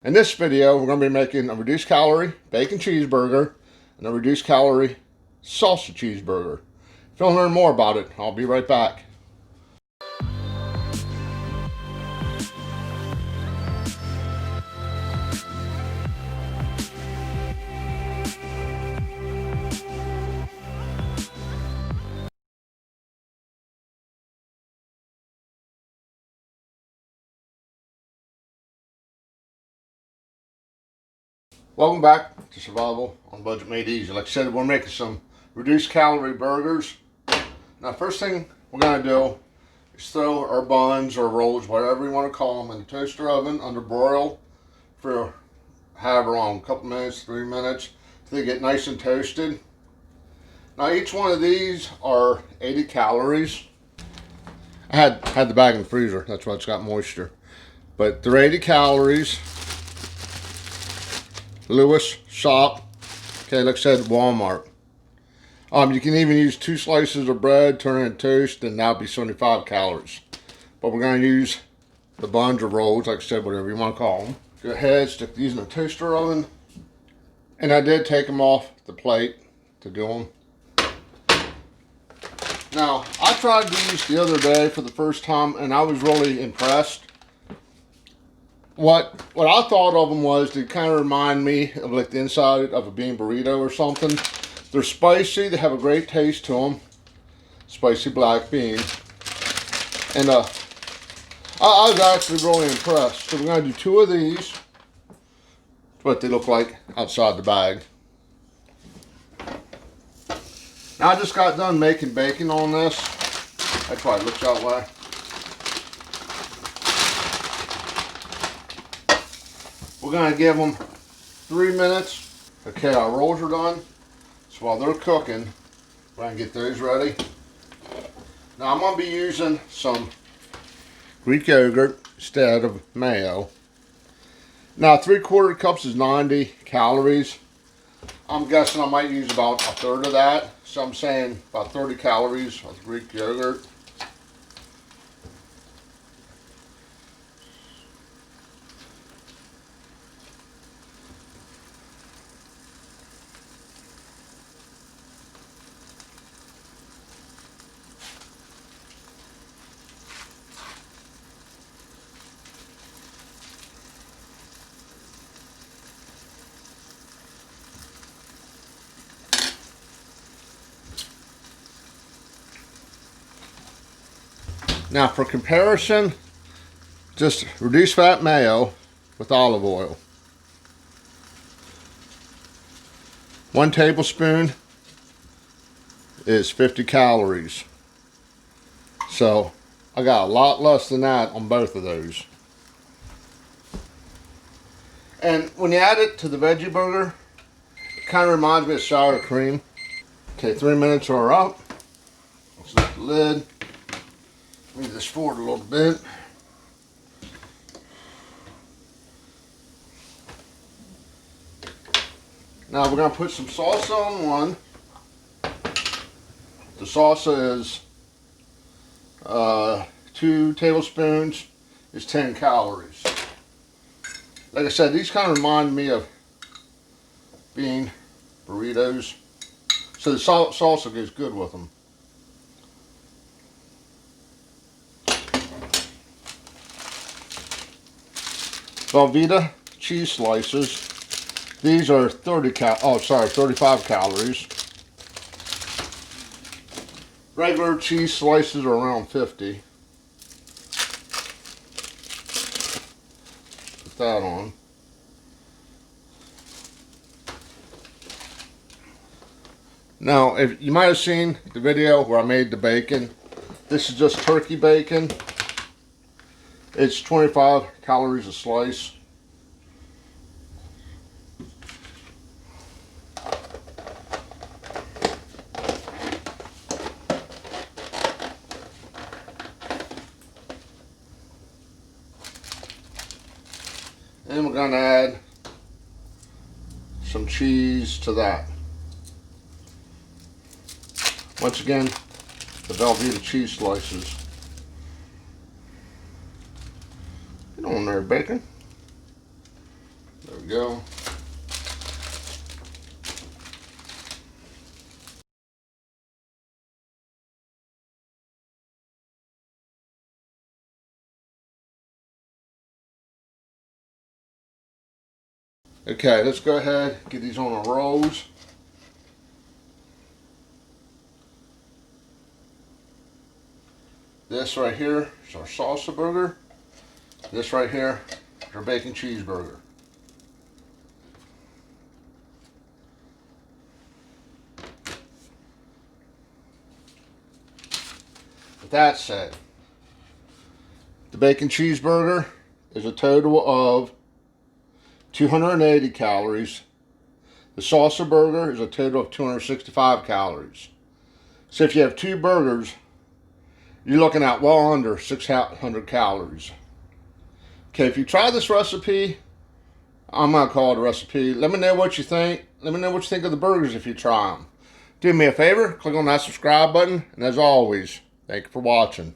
In this video, we're going to be making a reduced calorie bacon cheeseburger and a reduced calorie salsa cheeseburger. If you want to learn more about it, I'll be right back. Welcome back to Survival on Budget Made Easy. Like I said, we're making some reduced calorie burgers. Now, first thing we're going to do is throw our buns or rolls, whatever you want to call them, in the toaster oven under broil for however long, a couple minutes, 3 minutes, till they get nice and toasted. Now, each one of these are 80 calories. I had the bag in the freezer, that's why it's got moisture. But they're 80 calories. Lewis shop. Okay, like I said, Walmart. You can even use 2 slices of bread, turn it into toast, and that'll be 75 calories. But we're going to use the buns or rolls, like I said, whatever you want to call them. Go ahead, stick these in the toaster oven. And I did take them off the plate to do them. Now, I tried these the other day for the first time, and I was really impressed. What I thought of them was they kind of remind me of like the inside of a bean burrito or something. They're spicy. They have a great taste to them. Spicy black bean. And I was actually really impressed. So we're going to do 2 of these. That's what they look like outside the bag. Now I just got done making bacon on this. That's why it looks that way. We're going to give them 3 minutes. Okay, our rolls are done. So while they're cooking, we're going to get those ready. Now I'm going to be using some Greek yogurt instead of mayo. Now 3/4 cups is 90 calories. I'm guessing I might use about 1/3 of that. So I'm saying about 30 calories of Greek yogurt. Now for comparison, just reduced fat mayo with olive oil. 1 tablespoon is 50 calories. So I got a lot less than that on both of those. And when you add it to the veggie burger, it kind of reminds me of sour cream. Okay, 3 minutes are up. Let's lift the lid. Move this forward a little bit. Now we're going to put some salsa on one. The salsa is 2 tablespoons is 10 calories. Like I said, these kind of remind me of bean burritos. So the salsa goes good with them. Velveeta cheese slices. These are 35 calories. Regular cheese slices are around 50. Put that on. Now, if you might have seen the video where I made the bacon, this is just turkey bacon. It's 25 calories a slice. And we're going to add some cheese to that. Once again, the Velveeta cheese slices. Get on there, bacon. we go. Okay, let's go ahead, get these on our rolls. This right here is our salsa burger. This right here is our bacon cheeseburger. With that said, the bacon cheeseburger is a total of 280 calories. The salsa burger is a total of 265 calories. So if you have two burgers, you're looking at well under 600 calories. Okay, if you try this recipe, I'm going to call it a recipe. Let me know what you think. Let me know what you think of the burgers if you try them. Do me a favor, click on that subscribe button, and as always, thank you for watching.